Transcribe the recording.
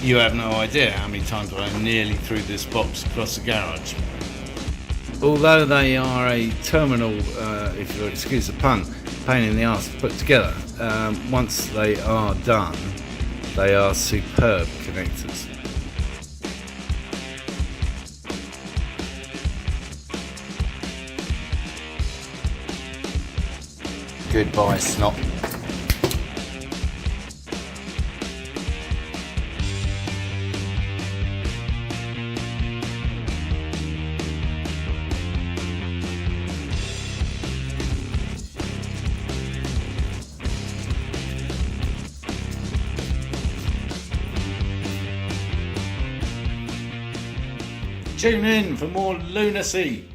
You have no idea how many times I nearly threw this box across the garage. Although they are a terminal, if you'll excuse the pun, pain in the arse to put together, once they are done, they are superb connectors. Goodbye, snot. Tune in for more lunacy.